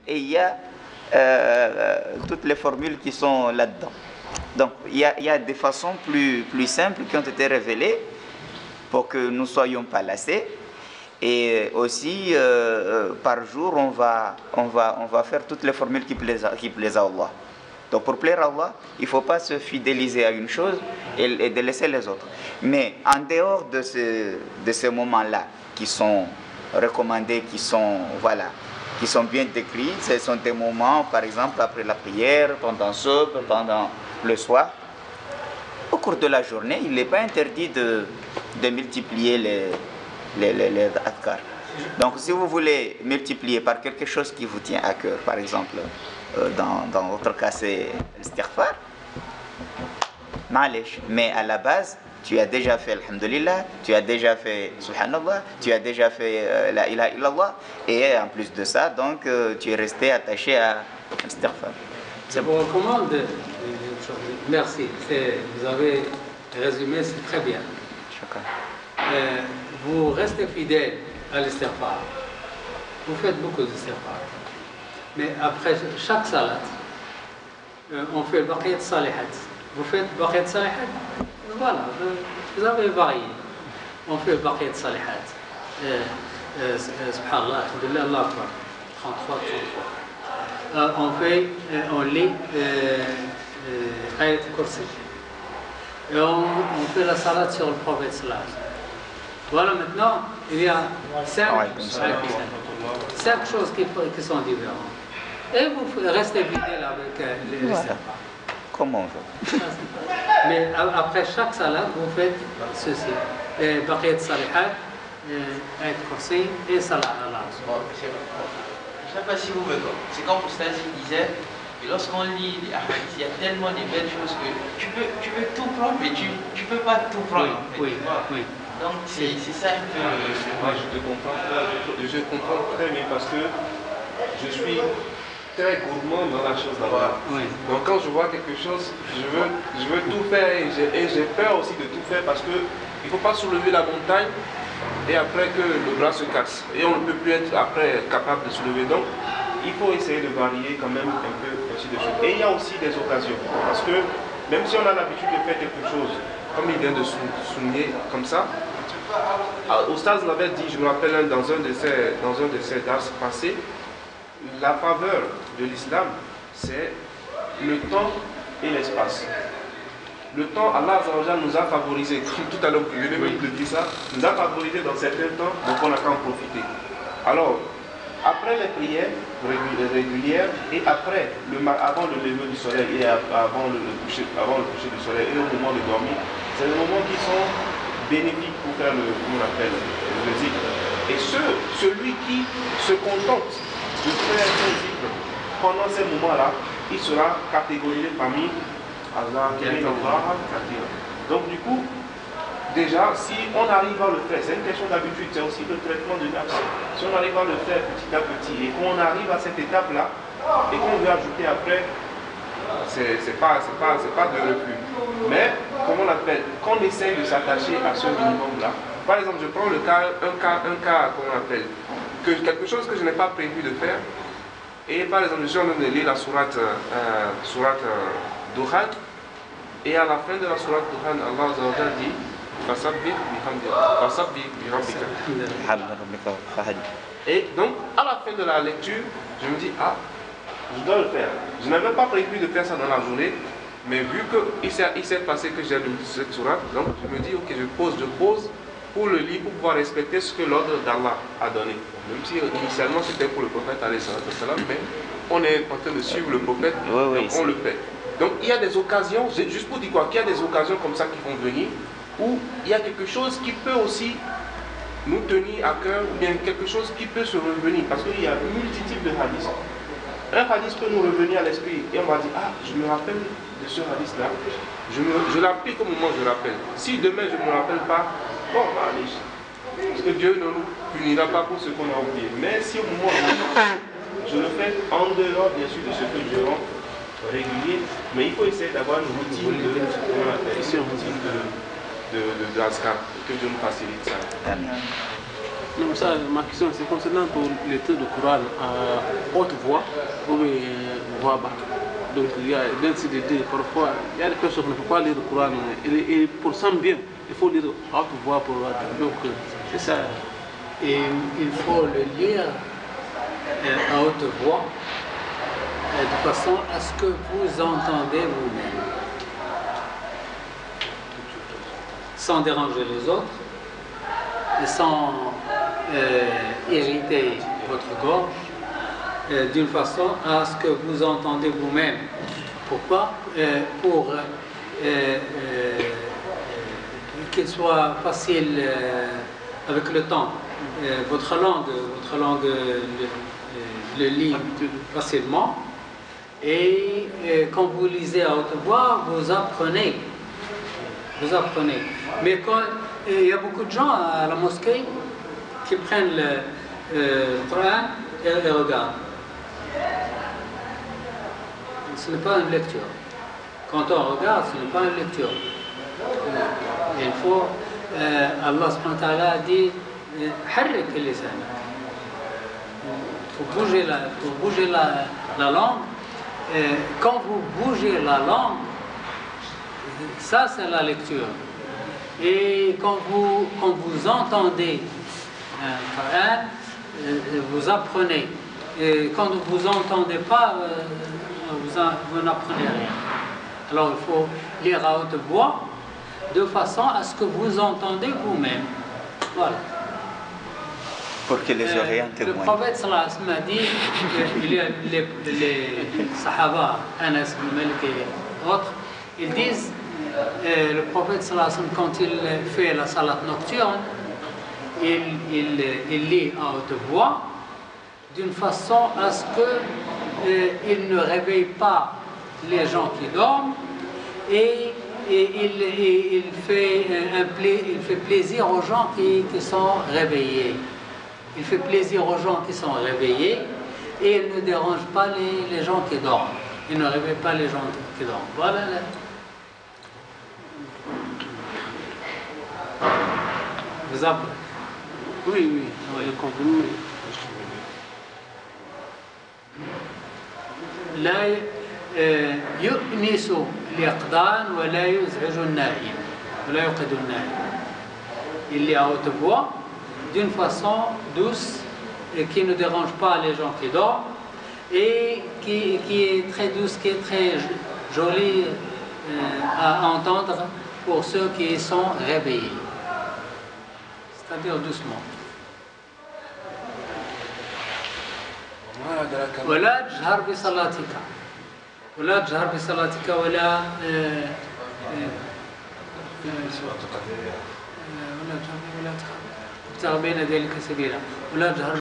et il y a toutes les formules qui sont là-dedans. Donc il y a des façons plus simples qui ont été révélées pour que nous ne soyons pas lassés. Et aussi, par jour, on va faire toutes les formules qui plaisent à Allah. Donc pour plaire à Allah, il ne faut pas se fidéliser à une chose et de laisser les autres. Mais en dehors de ces moments-là, qui sont recommandés, qui sont bien décrits, ce sont des moments, par exemple, après la prière, pendant le soir. Au cours de la journée, il n'est pas interdit de multiplier les adhkar. Donc si vous voulez multiplier par quelque chose qui vous tient à cœur, par exemple, dans votre cas c'est l'istighfar, ma'alesh, mais à la base, tu as déjà fait Alhamdulillah, tu as déjà fait Subhanallah, tu as déjà fait La ilaha illallah, et en plus de ça, donc tu es resté attaché à l'istighfar. Je vous recommande, merci, vous avez résumé, c'est très bien. Vous restez fidèle à l'istighfar. Vous faites beaucoup d'istighfar. Mais après chaque salat, on fait baqiyat salihat. Vous faites baqiyat salihat? Voilà, vous avez varié. On fait baqiyat salihat. Subhanallah, alhamdulillah, Allah akbar. 33, 33. On lit ayat kursi. Et on fait la salat sur le prophète sallallahu alayhi wa sallam. Voilà, maintenant, il y a 5 choses qui sont différentes. Et vous restez fidèle avec les serpents. Comment on veut. Mais après chaque salat, vous faites ceci. Baqiyat salihat, ayat kursi et salat Allah. Je ne sais pas si vous me comprenez. C'est comme Oustaz disait, et lorsqu'on lit les hadiths, il y a tellement de belles choses que tu veux tout prendre, mais tu ne peux pas tout prendre. Oui, oui. Donc c'est ça un peu. Moi je te comprends, je comprends très bien parce que je suis très gourmand dans la chose d'abord. Oui. Donc quand je vois quelque chose, je veux tout faire et j'ai peur aussi de tout faire parce que il ne faut pas soulever la montagne et après que le bras se casse. Et on ne peut plus être après capable de soulever. Donc il faut essayer de varier quand même un peu ainsi de suite. Et il y a aussi des occasions parce que même si on a l'habitude de faire quelque chose, comme il vient de souligner comme ça, Oustaz l'avait dit, je me rappelle dans un de ces dars passés, la faveur de l'islam, c'est le temps et l'espace. Le temps, Allah nous a favorisé, comme tout à l'heure, je vais même dire ça, nous a favorisé dans certains temps, donc on n'a qu'à en profiter. Alors, après les prières régulières et après, avant le lever du soleil et avant le coucher du soleil et au moment de dormir, c'est des moments qui sont bénéfiques pour faire le zikr. Et celui qui se contente de faire un zikr pendant ces moments-là, il sera catégorisé parmi Allah. Donc du coup, déjà, si on arrive à le faire, c'est une question d'habitude, c'est aussi le traitement de nafs. Si on arrive à le faire petit à petit et qu'on arrive à cette étape-là et qu'on veut ajouter après, c'est pas de refus. Mais, comment on appelle, qu'on essaye de s'attacher à ce minimum-là. Par exemple, je prends un cas, comment on appelle, quelque chose que je n'ai pas prévu de faire. Et par exemple, je suis en train de lire la sourate Dukhan. Et à la fin de la sourate Dukhan, Allah dit et donc, à la fin de la lecture, je me dis, je dois le faire. Je n'avais pas prévu de faire ça dans la journée, mais vu qu'il s'est passé que j'ai lu cette sourate, donc je me dis, ok, je pose pour le lire, pour pouvoir respecter ce que l'ordre d'Allah a donné. Même si initialement c'était pour le prophète, mais on est en train de suivre le prophète, donc on le fait. Donc il y a des occasions, juste pour dire quoi, qu'il y a des occasions comme ça qui vont venir, où il y a quelque chose qui peut aussi nous tenir à cœur, ou bien quelque chose qui peut se revenir, parce qu'il y a une multitude de hadiths. Un hadith peut nous revenir à l'esprit, et on va dire, je me rappelle de ce hadith-là, je l'applique au moment où je l'appelle. Si demain je ne me rappelle pas, bon, allez, parce que Dieu ne nous punira pas pour ce qu'on a oublié. Mais si au moment où je le fais en dehors, bien sûr, de ce que Dieu rend régulier, mais il faut essayer d'avoir une routine de Azkar, que Dieu nous facilite ça. Non, ça, ma question c'est concernant pour lecture du Coran à haute voix ou voix basse. Donc il y a d'incidents, parfois il y a des personnes qui ne peuvent pas lire le Coran et pour ça bien, il faut lire à haute voix pour donc c'est ça. Et il faut le lire à haute voix de façon à ce que vous entendez vous-même, sans déranger les autres et sans irriter votre gorge, d'une façon à ce que vous entendez vous-même. Pourquoi? Pour qu'il soit facile avec le temps. Votre langue le lit facilement, et quand vous lisez à haute voix, vous apprenez. Mais quand il y a beaucoup de gens à la mosquée qui prennent le Coran et regardent. Ce n'est pas une lecture. Quand on regarde, ce n'est pas une lecture. Il faut, Allah subhanahu wa ta'ala dit, harrik lisanak. Il faut bouger la langue. Quand vous bougez la langue, ça c'est la lecture. Et quand vous entendez un Coran, vous apprenez. Et quand vous n'entendez pas, vous n'apprenez rien. Alors il faut lire à haute voix de façon à ce que vous entendez vous-même. Voilà. Pour que les oreilles en témoignent. Le prophète sallallahu alayhi wa sallam a dit, il y a les Sahaba, Anas ibn Malik et autres, ils disent, le prophète sallallahu alayhi wa sallam, quand il fait la salat nocturne, il lit à haute voix d'une façon à ce qu'il ne réveille pas les gens qui dorment, et il fait plaisir aux gens qui sont réveillés. Il fait plaisir aux gens qui sont réveillés et il ne dérange pas les gens qui dorment. Il ne réveille pas les gens qui dorment. Voilà. Vous appelez? Oui, je comprends. لا يؤنس اليقظان ولا يزعج النائم ولا يوقظ النائم. Il lit à haute voix d'une façon douce et qui ne dérange pas les gens qui dorment et qui est très douce, qui est très jolie à entendre pour ceux qui sont réveillés. C'est-à-dire doucement. ولا تجهر بصلاتك ولا تجهر بصلاتك ولا تبتغ بين ذلك سبيلا ولا تجهر